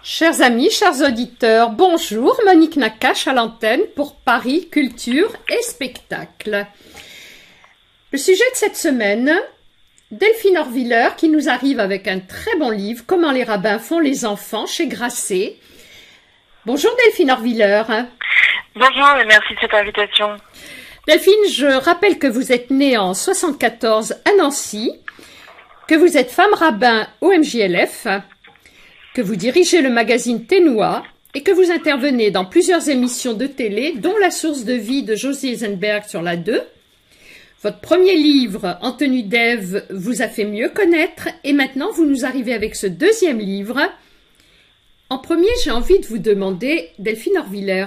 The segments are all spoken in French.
Chers amis, chers auditeurs, bonjour, Monique Nakache à l'antenne pour Paris Culture et Spectacle. Le sujet de cette semaine, Delphine Horviller qui nous arrive avec un très bon livre, Comment les rabbins font les enfants chez Grasset. Bonjour Delphine Horviller. Bonjour et merci de cette invitation. Delphine, je rappelle que vous êtes née en 1974 à Nancy, que vous êtes femme rabbin au MJLF, que vous dirigez le magazine Ténois et que vous intervenez dans plusieurs émissions de télé, dont La source de vie de Josie Eisenberg sur la 2. Votre premier livre, En tenue d'Ève, vous a fait mieux connaître et maintenant vous nous arrivez avec ce deuxième livre. En premier, j'ai envie de vous demander, Delphine Horviller,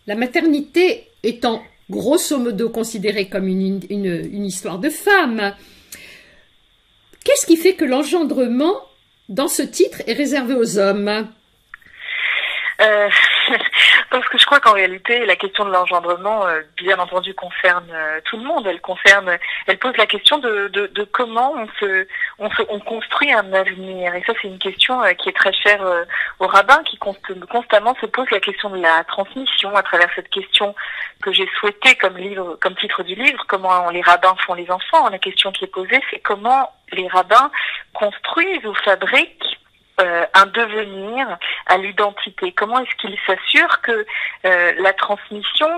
la maternité étant grosso modo considérée comme une histoire de femme, qu'est-ce qui fait que l'engendrement dans ce titre est réservé aux hommes? Parce que je crois qu'en réalité, la question de l'engendrement, bien entendu, concerne tout le monde. Elle pose la question de comment on construit un avenir. Et ça, c'est une question qui est très chère aux rabbins, qui constamment se pose la question de la transmission à travers cette question que j'ai souhaité comme titre du livre, comment les rabbins font les enfants. La question qui est posée, c'est comment les rabbins construisent ou fabriquent un devenir à l'identité. Comment est-ce qu'ils s'assurent que la transmission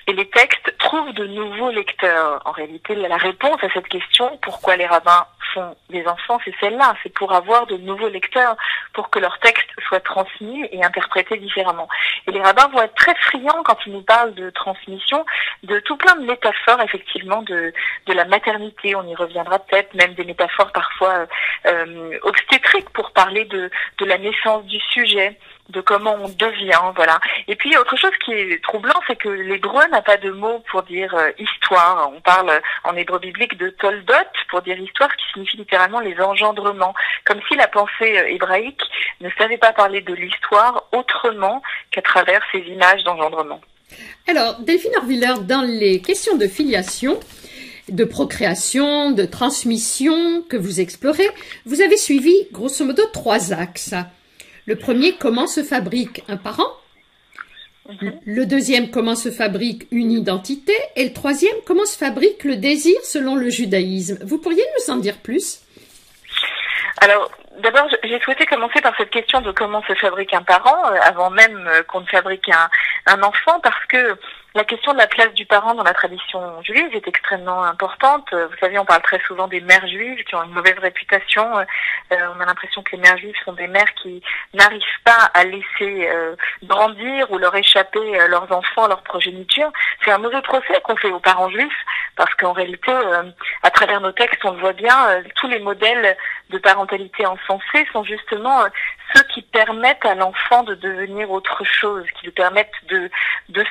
et les textes trouvent de nouveaux lecteurs? En réalité, la réponse à cette question, pourquoi les rabbins font des enfants, c'est celle-là. C'est pour avoir de nouveaux lecteurs, pour que leurs textes soient transmis et interprétés différemment. Et les rabbins vont être très friands quand ils nous parlent de transmission, de tout plein de métaphores, effectivement, de la maternité. On y reviendra peut-être, même des métaphores parfois obstétriques pour parler de la naissance du sujet, de comment on devient, voilà. Et puis, autre chose qui est troublant, c'est que l'hébreu n'a pas de mot pour dire histoire. On parle en hébreu biblique de toldot pour dire histoire, qui signifie littéralement les engendrements. Comme si la pensée hébraïque ne savait pas parler de l'histoire autrement qu'à travers ces images d'engendrement. Alors, Delphine Horviller, dans les questions de filiation, de procréation, de transmission que vous explorez, vous avez suivi, grosso modo, 3 axes. Le premier, comment se fabrique un parent. Le deuxième, comment se fabrique une identité. Et le troisième, comment se fabrique le désir selon le judaïsme. Vous pourriez nous en dire plus? Alors, d'abord, j'ai souhaité commencer par cette question de comment se fabrique un parent, avant même qu'on ne fabrique un enfant, parce que la question de la place du parent dans la tradition juive est extrêmement importante. Vous savez, on parle très souvent des mères juives qui ont une mauvaise réputation. On a l'impression que les mères juives sont des mères qui n'arrivent pas à laisser grandir ou leur échapper leurs enfants, leur progéniture. C'est un mauvais procès qu'on fait aux parents juifs, parce qu'en réalité, à travers nos textes, on le voit bien, tous les modèles de parentalité encensés sont justement ceux qui permettent à l'enfant de devenir autre chose, qui lui permettent de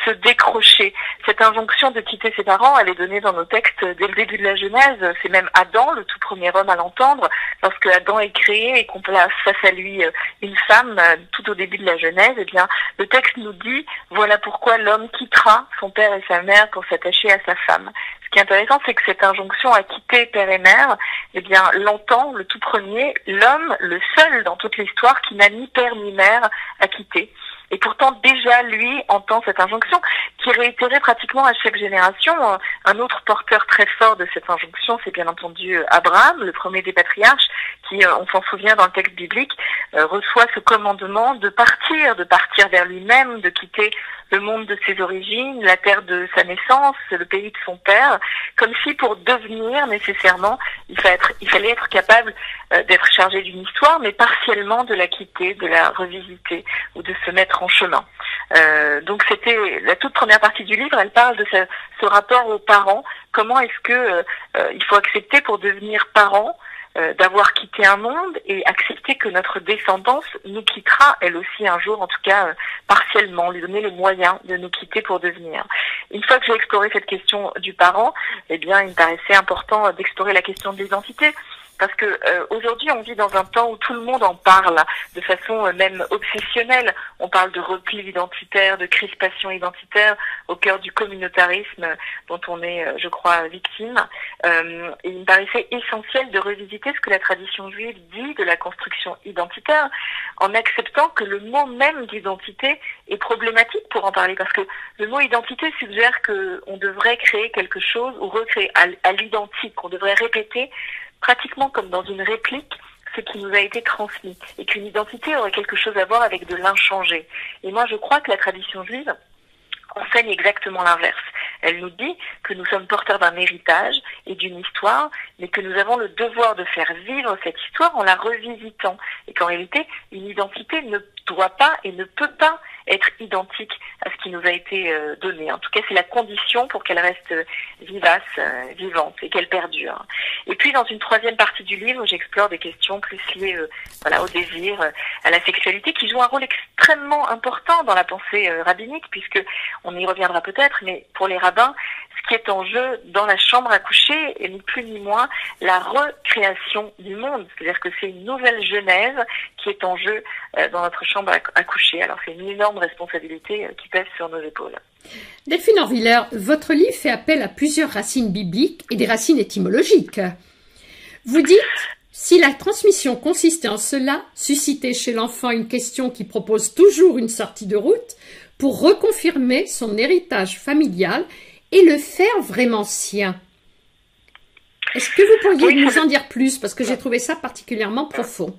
se décrocher. Cette injonction de quitter ses parents, elle est donnée dans nos textes dès le début de la Genèse. C'est même Adam, le tout premier homme à l'entendre, lorsque Adam est créé et qu'on place face à lui une femme tout au début de la Genèse. Eh bien, le texte nous dit, voilà pourquoi l'homme quittera son père et sa mère pour s'attacher à sa femme. Ce qui est intéressant, c'est que cette injonction à quitter père et mère, eh bien, l'entend le tout premier, l'homme, le seul dans toute l'histoire qui n'a ni père ni mère à quitter. Et pourtant, déjà, lui, entend cette injonction qui est réitérée pratiquement à chaque génération. Un autre porteur très fort de cette injonction, c'est bien entendu Abraham, le premier des patriarches, qui, on s'en souvient dans le texte biblique, reçoit ce commandement de partir vers lui-même, de quitter le monde de ses origines, la terre de sa naissance, le pays de son père, comme si pour devenir nécessairement, il fallait être capable d'être chargé d'une histoire, mais partiellement de la quitter, de la revisiter ou de se mettre en chemin. Donc c'était la toute première partie du livre, elle parle de ce rapport aux parents, comment est-ce que il faut accepter pour devenir parent, d'avoir quitté un monde et accepter que notre descendance nous quittera, elle aussi un jour, en tout cas partiellement, lui donner les moyens de nous quitter pour devenir. Une fois que j'ai exploré cette question du parent, eh bien, il me paraissait important d'explorer la question de l'identité. parce que aujourd'hui on vit dans un temps où tout le monde en parle de façon même obsessionnelle. On parle de repli identitaire, de crispation identitaire au cœur du communautarisme dont on est, je crois, victime. Et il me paraissait essentiel de revisiter ce que la tradition juive dit de la construction identitaire, en acceptant que le mot même d'identité est problématique pour en parler, parce que le mot identité suggère que on devrait créer quelque chose ou recréer à l'identique, on devrait répéter pratiquement comme dans une réplique ce qui nous a été transmis, et qu'une identité aurait quelque chose à voir avec de l'inchangé. Et moi je crois que la tradition juive enseigne exactement l'inverse. Elle nous dit que nous sommes porteurs d'un héritage et d'une histoire, mais que nous avons le devoir de faire vivre cette histoire en la revisitant. Et qu'en réalité, une identité ne doit pas et ne peut pas être identique à ce qui nous a été donné. En tout cas, c'est la condition pour qu'elle reste vivace, vivante et qu'elle perdure. Et puis, dans une troisième partie du livre, j'explore des questions plus liées au désir, à la sexualité, qui jouent un rôle extrêmement important dans la pensée rabbinique, puisque on y reviendra peut-être, mais pour les rabbins, ce qui est en jeu dans la chambre à coucher est ni plus ni moins la recréation du monde. C'est-à-dire que c'est une nouvelle genèse qui est en jeu dans notre chambre à coucher. Alors c'est une énorme responsabilité qui pèse sur nos épaules. Delphine Horviller, votre livre fait appel à plusieurs racines bibliques et des racines étymologiques. Vous dites, si la transmission consistait en cela, susciter chez l'enfant une question qui propose toujours une sortie de route pour reconfirmer son héritage familial et le faire vraiment sien. Est-ce que vous pourriez nous en dire plus, parce que j'ai trouvé ça particulièrement profond.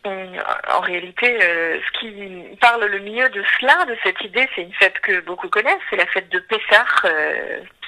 En réalité, ce qui parle le mieux de cela, de cette idée, c'est une fête que beaucoup connaissent, c'est la fête de Pessah,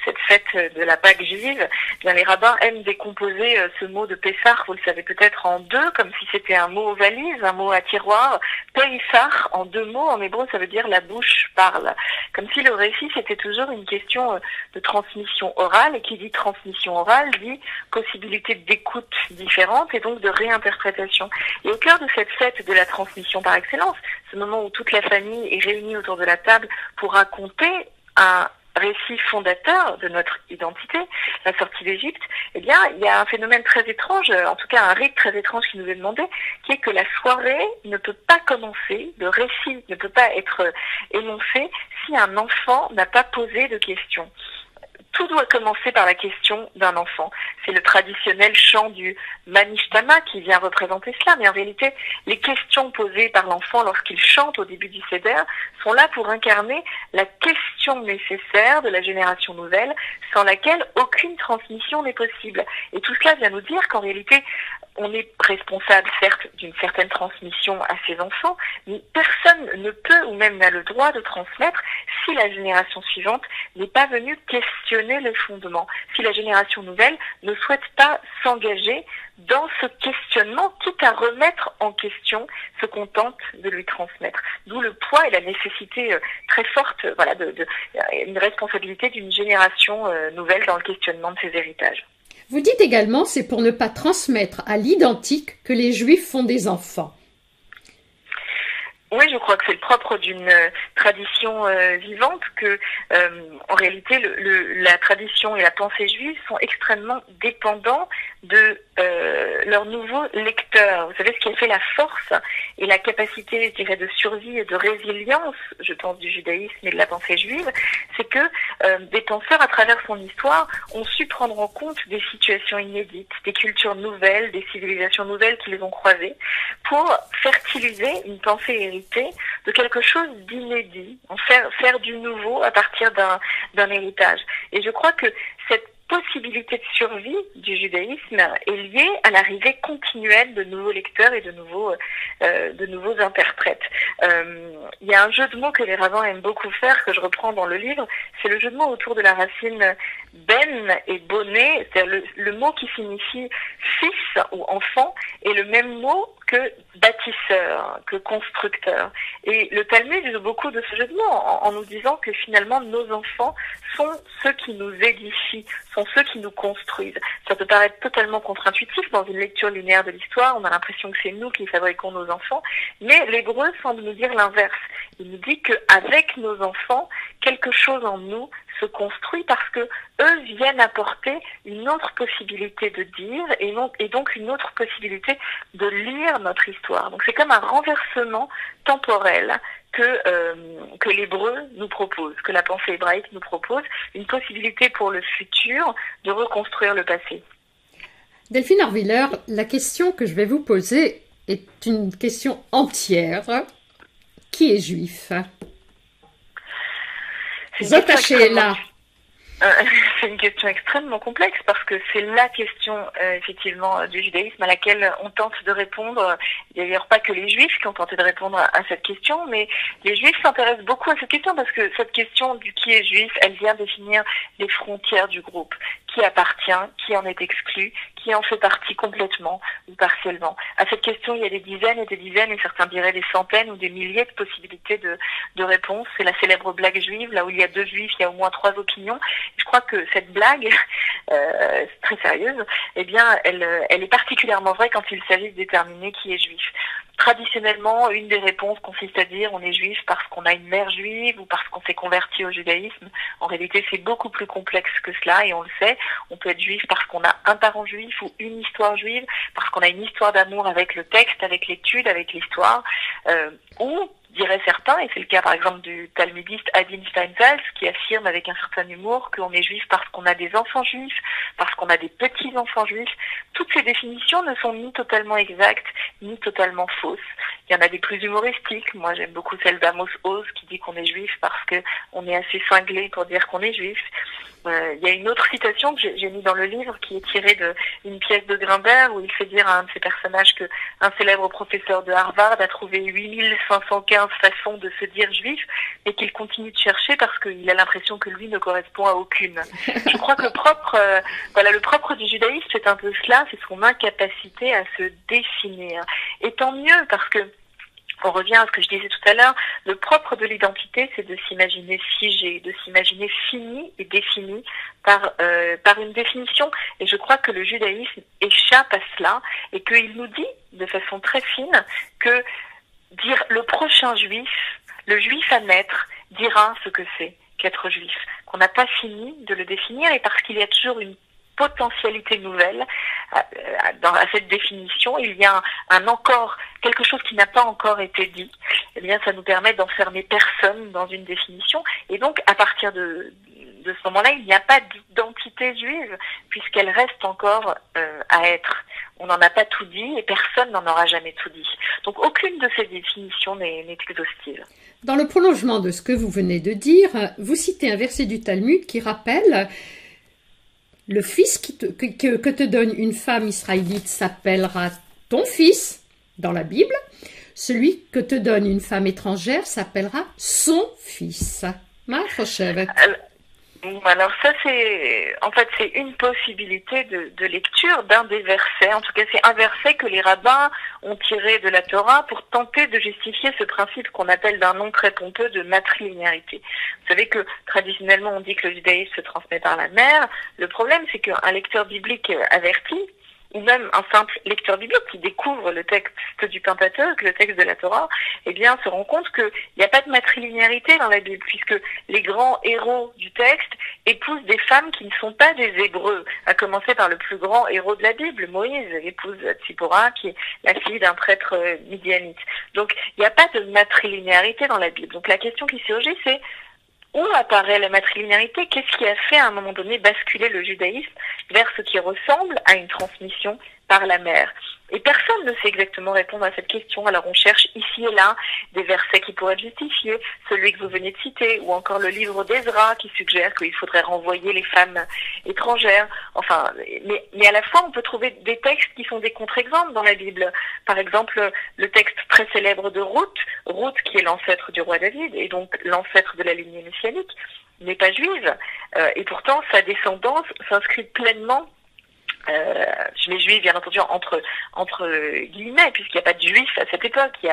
cette fête de la Pâque juive. Bien, les rabbins aiment décomposer ce mot de Pessah, vous le savez peut-être, en deux, comme si c'était un mot valise, un mot à tiroir. Pessah, en deux mots, en hébreu, ça veut dire la bouche parle. Comme si le récit, c'était toujours une question de transmission orale, et qui dit transmission orale, dit possibilité d'écoute différente et donc de réinterprétation. Et au cœur de cette fête de la transmission par excellence, ce moment où toute la famille est réunie autour de la table pour raconter un récit fondateur de notre identité, la sortie d'Égypte, eh bien, il y a un phénomène très étrange, en tout cas un rite très étrange qui nous est demandé, qui est que la soirée ne peut pas commencer, le récit ne peut pas être énoncé si un enfant n'a pas posé de questions. Tout doit commencer par la question d'un enfant. C'est le traditionnel chant du Manishtama qui vient représenter cela, mais en réalité, les questions posées par l'enfant lorsqu'il chante au début du Seder sont là pour incarner la question nécessaire de la génération nouvelle, sans laquelle aucune transmission n'est possible. Et tout cela vient nous dire qu'en réalité, on est responsable, certes, d'une certaine transmission à ses enfants, mais personne ne peut ou même n'a le droit de transmettre si la génération suivante n'est pas venue questionner les fondements, si la génération nouvelle ne souhaite pas s'engager dans ce questionnement, quitte à remettre en question ce qu'on tente de lui transmettre. D'où le poids et la nécessité très forte, une responsabilité d'une génération nouvelle dans le questionnement de ses héritages. Vous dites également, c'est pour ne pas transmettre à l'identique que les Juifs font des enfants. Oui, je crois que c'est le propre d'une tradition vivante, que en réalité la tradition et la pensée juive sont extrêmement dépendants de leurs nouveaux lecteurs. Vous savez, ce qui a fait la force et la capacité, je dirais, de survie et de résilience, je pense, du judaïsme et de la pensée juive, c'est que des penseurs, à travers son histoire, ont su prendre en compte des situations inédites, des cultures nouvelles, des civilisations nouvelles qui les ont croisées, pour fertiliser une pensée héritée de quelque chose d'inédit, en faire du nouveau à partir d'un héritage. Et je crois que cette possibilité de survie du judaïsme est liée à l'arrivée continuelle de nouveaux lecteurs et de nouveaux interprètes. Il y a un jeu de mots que les rabbins aiment beaucoup faire, que je reprends dans le livre, c'est le jeu de mots autour de la racine ben et bonnet, c'est-à-dire le mot qui signifie fils ou enfant, est le même mot que bâtisseur, que constructeur. Et le Talmud joue beaucoup de ce jeu de mots en nous disant que finalement nos enfants sont ceux qui nous édifient, sont ceux qui nous construisent. Ça peut paraître totalement contre-intuitif dans une lecture linéaire de l'histoire, on a l'impression que c'est nous qui fabriquons nos enfants, mais l'hébreu semble nous dire l'inverse. Il nous dit qu'avec nos enfants, quelque chose en nous se construit parce que eux viennent apporter une autre possibilité de dire et donc une autre possibilité de lire notre histoire. Donc c'est comme un renversement temporel que l'hébreu nous propose, que la pensée hébraïque nous propose, une possibilité pour le futur de reconstruire le passé. Delphine Orwiller, la question que je vais vous poser est une question entière. Qui est juif? Attachez-la. C'est une question extrêmement complexe parce que c'est la question effectivement du judaïsme à laquelle on tente de répondre. Il n'y a d'ailleurs pas que les juifs qui ont tenté de répondre à cette question, mais les juifs s'intéressent beaucoup à cette question parce que cette question du qui est juif, elle vient définir les frontières du groupe. Qui appartient, qui en est exclu, qui en fait partie complètement ou partiellement. À cette question, il y a des dizaines et certains diraient des centaines ou des milliers de possibilités de réponses. C'est la célèbre blague juive, là où il y a 2 juifs, il y a au moins 3 opinions. Je crois que cette blague, très sérieuse, eh bien, elle est particulièrement vraie quand il s'agit de déterminer qui est juif. Traditionnellement, une des réponses consiste à dire on est juif parce qu'on a une mère juive ou parce qu'on s'est converti au judaïsme. En réalité, c'est beaucoup plus complexe que cela et on le sait. On peut être juif parce qu'on a un parent juif ou une histoire juive, parce qu'on a une histoire d'amour avec le texte, avec l'étude, avec l'histoire, ou diraient certains, et c'est le cas par exemple du talmudiste Adin Steinsaltz, qui affirme avec un certain humour qu'on est juif parce qu'on a des enfants juifs, parce qu'on a des petits-enfants juifs. Toutes ces définitions ne sont ni totalement exactes, ni totalement fausses. Il y en a des plus humoristiques. Moi, j'aime beaucoup celle d'Amos Oz qui dit qu'on est juif parce que on est assez cinglé pour dire qu'on est juif. Il y a une autre citation que j'ai mis dans le livre qui est tirée d'une pièce de Grimbert où il fait dire à un de ses personnages que un célèbre professeur de Harvard a trouvé 8515 façons de se dire juif et qu'il continue de chercher parce qu'il a l'impression que lui ne correspond à aucune. Je crois que le propre du judaïsme, c'est un peu cela, c'est son incapacité à se définir. Et tant mieux parce que on revient à ce que je disais tout à l'heure, le propre de l'identité, c'est de s'imaginer figé, de s'imaginer fini et défini par une définition. Et je crois que le judaïsme échappe à cela et qu'il nous dit de façon très fine que dire le prochain juif, le juif à naître, dira ce que c'est qu'être juif, qu'on n'a pas fini de le définir et parce qu'il y a toujours une potentialité nouvelle à cette définition, il y a un encore, quelque chose qui n'a pas encore été dit, eh bien ça nous permet d'enfermer personne dans une définition et donc à partir de ce moment-là, il n'y a pas d'identité juive puisqu'elle reste encore à être. On n'en a pas tout dit et personne n'en aura jamais tout dit. Donc aucune de ces définitions n'est exhaustive. Dans le prolongement de ce que vous venez de dire, vous citez un verset du Talmud qui rappelle: le fils que te donne une femme israélite s'appellera ton fils, dans la Bible. Celui que te donne une femme étrangère s'appellera son fils. Alors ça, c'est une possibilité de lecture d'un des versets. En tout cas, c'est un verset que les rabbins ont tiré de la Torah pour tenter de justifier ce principe qu'on appelle d'un nom très pompeux de matrilinéarité. Vous savez que traditionnellement, on dit que le judaïsme se transmet par la mère. Le problème, c'est qu'un lecteur biblique averti, ou même un simple lecteur biblique qui découvre le texte du Pentateuque, le texte de la Torah, eh bien, se rend compte qu'il n'y a pas de matrilinéarité dans la Bible, puisque les grands héros du texte épousent des femmes qui ne sont pas des Hébreux, à commencer par le plus grand héros de la Bible, Moïse, épouse Tsipora, qui est la fille d'un prêtre midianite. Donc, il n'y a pas de matrilinéarité dans la Bible. Donc, la question qui surgit, c'est: où apparaît la matrilinéarité? Qu'est-ce qui a fait à un moment donné basculer le judaïsme vers ce qui ressemble à une transmission par la mère? Et personne ne sait exactement répondre à cette question. Alors on cherche ici et là des versets qui pourraient justifier, celui que vous venez de citer, ou encore le livre d'Ezra qui suggère qu'il faudrait renvoyer les femmes étrangères. Enfin, mais à la fois on peut trouver des textes qui sont des contre-exemples dans la Bible. Par exemple, le texte très célèbre de Ruth qui est l'ancêtre du roi David, et donc l'ancêtre de la lignée messianique, n'est pas juive. Et pourtant, sa descendance s'inscrit pleinement, je mets juifs bien entendu entre guillemets, puisqu'il n'y a pas de juifs à cette époque, il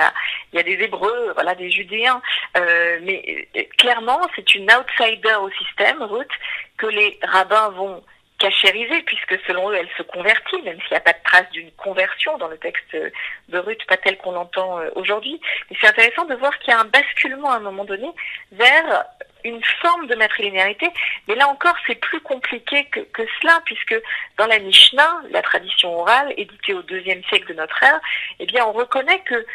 y a des Hébreux, voilà, des Judéens, mais clairement c'est une outsider au système, Ruth, que les rabbins vont cachérisée, puisque selon eux, elle se convertit, même s'il n'y a pas de trace d'une conversion dans le texte de Ruth, pas tel qu'on l'entend aujourd'hui. Mais c'est intéressant de voir qu'il y a un basculement à un moment donné vers une forme de matrilinéarité, mais là encore c'est plus compliqué que cela, puisque dans la Mishnah, la tradition orale éditée au IIe siècle de notre ère, eh bien on reconnaît que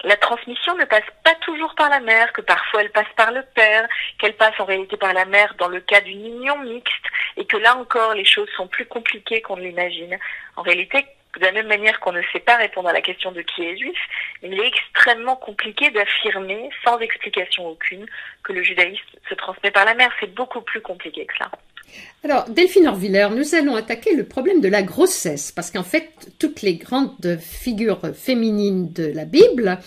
la transmission ne passe pas toujours par la mère, que parfois elle passe par le père, qu'elle passe en réalité par la mère dans le cas d'une union mixte, et que là encore les choses sont plus compliquées qu'on ne l'imagine. En réalité, de la même manière qu'on ne sait pas répondre à la question de qui est juif, il est extrêmement compliqué d'affirmer, sans explication aucune, que le judaïsme se transmet par la mère. C'est beaucoup plus compliqué que cela. Alors, Delphine Orviller, nous allons attaquer le problème de la grossesse, parce qu'en fait, toutes les grandes figures féminines de la Bible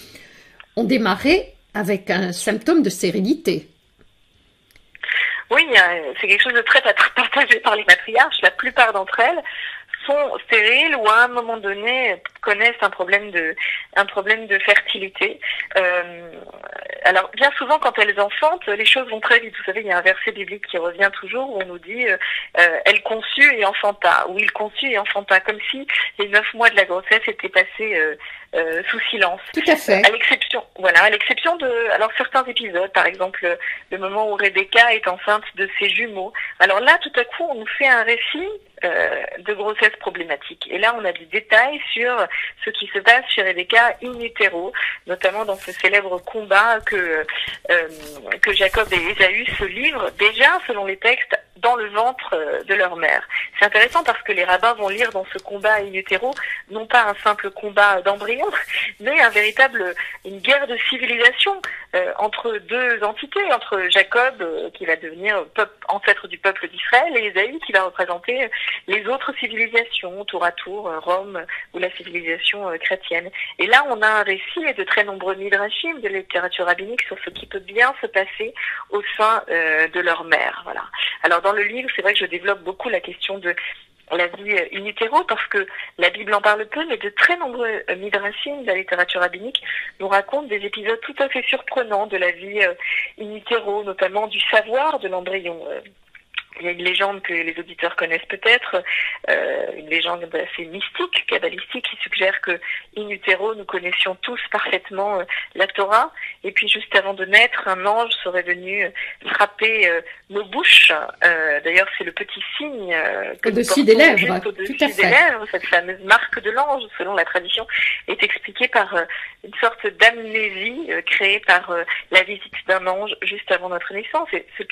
ont démarré avec un symptôme de stérilité. Oui, c'est quelque chose de très partagé par les matriarches. La plupart d'entre elles sont stériles ou à un moment donné connaissent un problème de fertilité. Alors bien souvent quand elles enfantent, les choses vont très vite. Vous savez, il y a un verset biblique qui revient toujours où on nous dit elle conçut et enfanta, ou il conçut et enfanta, comme si les 9 mois de la grossesse étaient passés sous silence. Tout à fait. À l'exception de certains épisodes, par exemple le moment où Rebecca est enceinte de ses jumeaux. Alors là, tout à coup, on nous fait un récit de grossesse problématique. Et là, on a des détails sur ce qui se passe chez Rebecca in utero, notamment dans ce célèbre combat que Jacob et Ésaü se livrent déjà, selon les textes, dans le ventre de leur mère. C'est intéressant parce que les rabbins vont lire dans ce combat in utero non pas un simple combat d'embryon, mais une guerre de civilisation entre deux entités, entre Jacob qui va devenir ancêtre du peuple d'Israël et Ésaü qui va représenter les autres civilisations, tour à tour, Rome ou la civilisation chrétienne. Et là, on a un récit et de très nombreux midrashim de littérature rabbinique sur ce qui peut bien se passer au sein de leur mère. Voilà. Alors dans le livre, c'est vrai que je développe beaucoup la question de la vie in utero parce que la Bible en parle peu, mais de très nombreux midrashim de la littérature rabbinique nous racontent des épisodes tout à fait surprenants de la vie in utero, notamment du savoir de l'embryon. Il y a une légende que les auditeurs connaissent peut-être, une légende assez mystique, kabbalistique, qui suggère que in utero, nous connaissions tous parfaitement la Torah, et puis juste avant de naître, un ange serait venu frapper nos bouches. D'ailleurs, c'est le petit signe que au-dessus des lèvres, au-dessus des lèvres, cette fameuse marque de l'ange, selon la tradition, est expliquée par une sorte d'amnésie créée par la visite d'un ange juste avant notre naissance. Et cette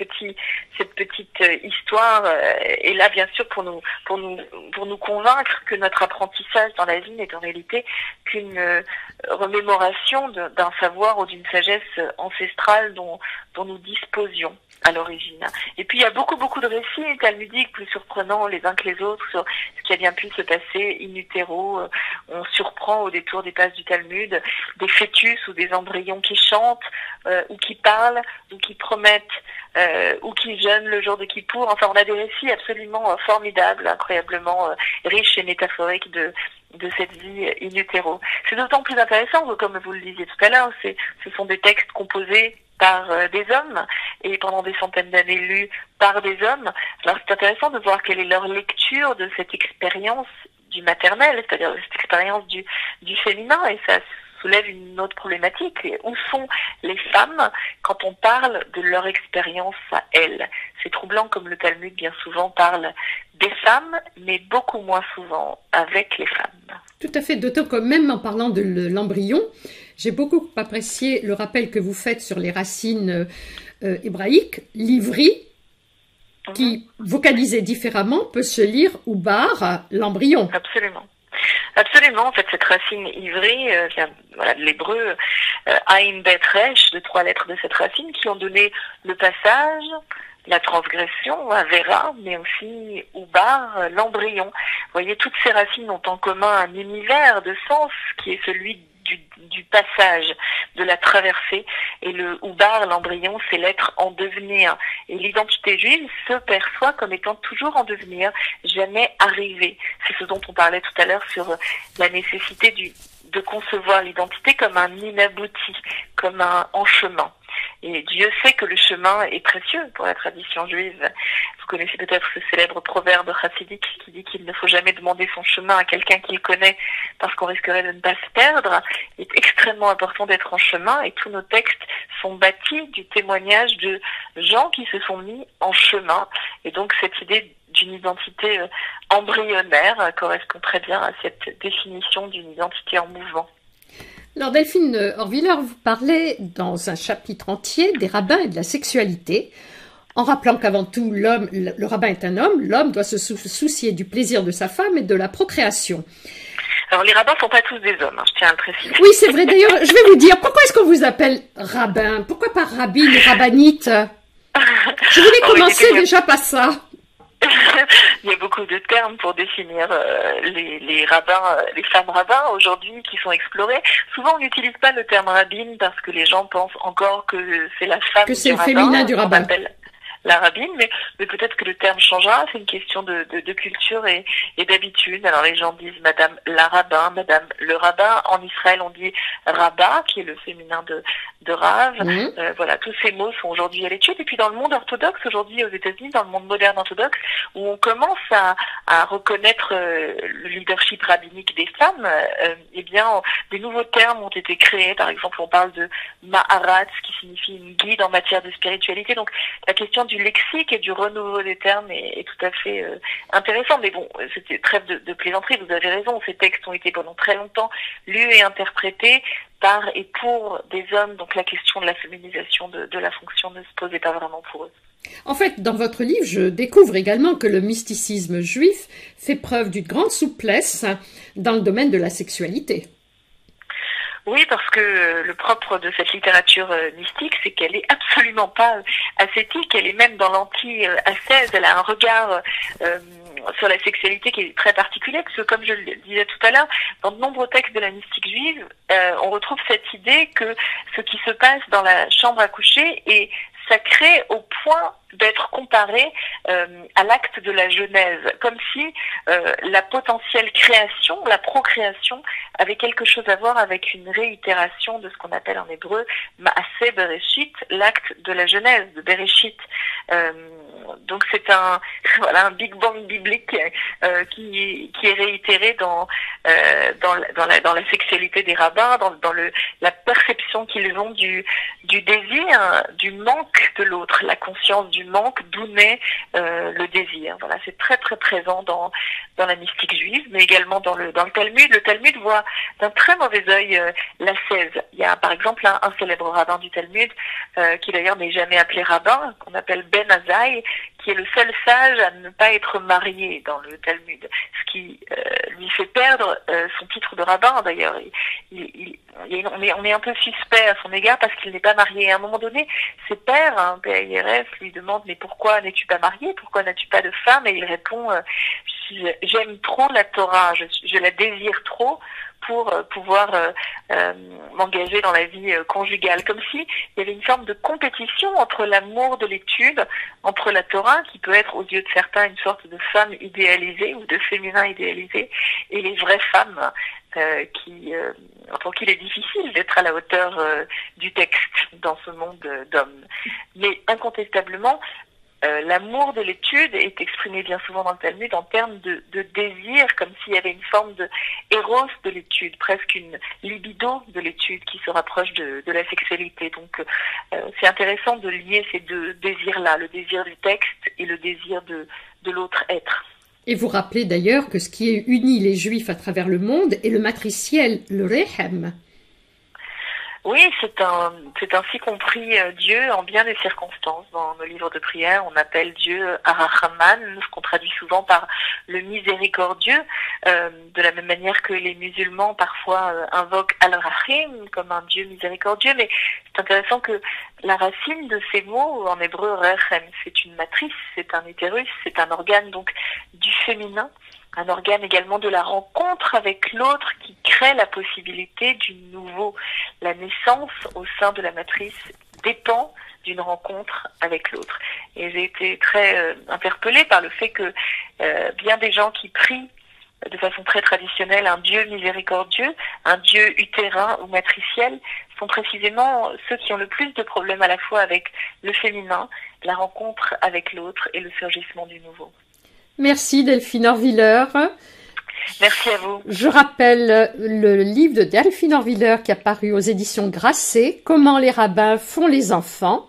petite histoire est là bien sûr pour nous convaincre que notre apprentissage dans la vie n'est en réalité qu'une remémoration d'un savoir ou d'une sagesse ancestrale dont nous disposions à l'origine. Et puis il y a beaucoup de récits talmudiques plus surprenants les uns que les autres sur ce qui a bien pu se passer in utero. On surprend au détour des pages du Talmud des fœtus ou des embryons qui chantent ou qui parlent ou qui promettent ou qui jeûnent le jour de Kippour. Enfin, on a des récits absolument formidables, incroyablement riches et métaphoriques de cette vie in utero. C'est d'autant plus intéressant que, comme vous le disiez tout à l'heure, ce sont des textes composés par des hommes et pendant des centaines d'années lus par des hommes. Alors c'est intéressant de voir quelle est leur lecture de cette expérience du maternel, c'est-à-dire de cette expérience du féminin, et ça soulève une autre problématique. Où sont les femmes quand on parle de leur expérience à elles? C'est troublant comme le Talmud bien souvent parle des femmes, mais beaucoup moins souvent avec les femmes. Tout à fait, d'autant que même en parlant de l'embryon, j'ai beaucoup apprécié le rappel que vous faites sur les racines hébraïques. L'ivri, qui, vocalisé différemment, peut se lire oubar, l'embryon. Absolument. Absolument, en fait, cette racine ivri vient de l'hébreu Ain Bet Resh, de 3 lettres de cette racine, qui ont donné le passage, la transgression, Avera, mais aussi Oubar, l'embryon. Vous voyez, toutes ces racines ont en commun un univers de sens qui est celui du passage, de la traversée, et le Oubar, l'embryon, c'est l'être en devenir. Et l'identité juive se perçoit comme étant toujours en devenir, jamais arrivé. C'est ce dont on parlait tout à l'heure sur la nécessité de concevoir l'identité comme un inabouti, comme un en chemin. Et Dieu sait que le chemin est précieux pour la tradition juive. Vous connaissez peut-être ce célèbre proverbe chassidique qui dit qu'il ne faut jamais demander son chemin à quelqu'un qu'il connaît parce qu'on risquerait de ne pas se perdre. Il est extrêmement important d'être en chemin et tous nos textes sont bâtis du témoignage de gens qui se sont mis en chemin. Et donc cette idée d'une identité embryonnaire correspond très bien à cette définition d'une identité en mouvement. Alors Delphine Horviller, vous parlez dans un chapitre entier des rabbins et de la sexualité, en rappelant qu'avant tout, le rabbin est un homme, l'homme doit se soucier du plaisir de sa femme et de la procréation. Alors les rabbins ne sont pas tous des hommes, je tiens à le préciser. Oui, c'est vrai. D'ailleurs, je vais vous dire, pourquoi est-ce qu'on vous appelle rabbin? Pourquoi pas rabbin ou rabbinite? Je voulais commencer déjà par ça. Il y a beaucoup de termes pour définir les rabbins, les femmes rabbins aujourd'hui qui sont explorées. Souvent, on n'utilise pas le terme rabbine parce que les gens pensent encore que c'est la femme que c'est le féminin du rabbin. La rabbine, mais peut-être que le terme changera, c'est une question de culture et d'habitude. Alors les gens disent madame la rabbin, madame le rabbin. En Israël, on dit rabba, qui est le féminin de Rav. Voilà, tous ces mots sont aujourd'hui à l'étude. Et puis dans le monde orthodoxe, aujourd'hui aux États-Unis, dans le monde moderne orthodoxe, où on commence à reconnaître le leadership rabbinique des femmes, eh bien, des nouveaux termes ont été créés. Par exemple, on parle de ma'aratz, qui signifie une guide en matière de spiritualité. Donc, la question du lexique et du renouveau des termes est tout à fait intéressant. Mais bon, c'était trêve de plaisanterie, vous avez raison. Ces textes ont été pendant très longtemps lus et interprétés par et pour des hommes. Donc la question de la féminisation de la fonction ne se posait pas vraiment pour eux. En fait, dans votre livre, je découvre également que le mysticisme juif fait preuve d'une grande souplesse dans le domaine de la sexualité. Oui, parce que le propre de cette littérature mystique, c'est qu'elle est absolument pas ascétique, elle est même dans l'anti-ascèse, elle a un regard sur la sexualité qui est très particulier, parce que comme je le disais tout à l'heure, dans de nombreux textes de la mystique juive, on retrouve cette idée que ce qui se passe dans la chambre à coucher est sacré au point d'être comparé à l'acte de la Genèse, comme si la potentielle création, la procréation, avait quelque chose à voir avec une réitération de ce qu'on appelle en hébreu Maaseh Bereshit, l'acte de la Genèse, de Bereshit. Donc c'est un Big Bang biblique qui est réitéré dans la sexualité des rabbins, dans la perception qu'ils ont du désir, du manque de l'autre, la conscience du manque, d'où naît le désir. Voilà, c'est très très présent dans la mystique juive, mais également dans le Talmud. Le Talmud voit d'un très mauvais œil l'ascèse. Il y a par exemple un célèbre rabbin du Talmud, qui d'ailleurs n'est jamais appelé rabbin, qu'on appelle Ben Azai, qui est le seul sage à ne pas être marié dans le Talmud, ce qui lui fait perdre son titre de rabbin. D'ailleurs, on est un peu suspect à son égard parce qu'il n'est pas marié. Et à un moment donné, ses pairs, PAIRS, lui demandent « Mais pourquoi n'es-tu pas marié? Pourquoi n'as-tu pas de femme ?» Et il répond « J'aime trop la Torah, je la désire trop pour pouvoir m'engager dans la vie conjugale. » Comme si il y avait une forme de compétition entre l'amour de l'étude, entre la Torah, qui peut être aux yeux de certains une sorte de femme idéalisée ou de féminin idéalisé, et les vraies femmes pour qui il est difficile d'être à la hauteur du texte dans ce monde d'hommes. Mais incontestablement, l'amour de l'étude est exprimé bien souvent dans le Talmud en termes de désir, comme s'il y avait une forme de éros de l'étude, presque une libido de l'étude qui se rapproche de la sexualité. Donc c'est intéressant de lier ces deux désirs-là, le désir du texte et le désir de l'autre être. Et vous rappelez d'ailleurs que ce qui unit les Juifs à travers le monde est le matriciel, le Rehem. Oui, c'est ainsi compris Dieu en bien des circonstances. Dans nos livres de prière, on appelle Dieu Ar-Rahman, ce qu'on traduit souvent par le miséricordieux, de la même manière que les musulmans parfois invoquent Al-Rahim comme un Dieu miséricordieux. Mais c'est intéressant que la racine de ces mots, en hébreu, Rechem, c'est une matrice, c'est un utérus, c'est un organe donc du féminin. Un organe également de la rencontre avec l'autre qui crée la possibilité du nouveau. La naissance au sein de la matrice dépend d'une rencontre avec l'autre. Et j'ai été très interpellée par le fait que bien des gens qui prient de façon très traditionnelle, un Dieu miséricordieux, un Dieu utérin ou matriciel, sont précisément ceux qui ont le plus de problèmes à la fois avec le féminin, la rencontre avec l'autre et le surgissement du nouveau. Merci Delphine Horviller. Merci à vous. Je rappelle le livre de Delphine Horviller qui a paru aux éditions Grasset, Comment les rabbins font les enfants.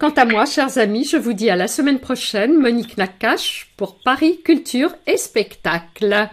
Quant à moi, chers amis, je vous dis à la semaine prochaine, Monique Nakache pour Paris Culture et Spectacle.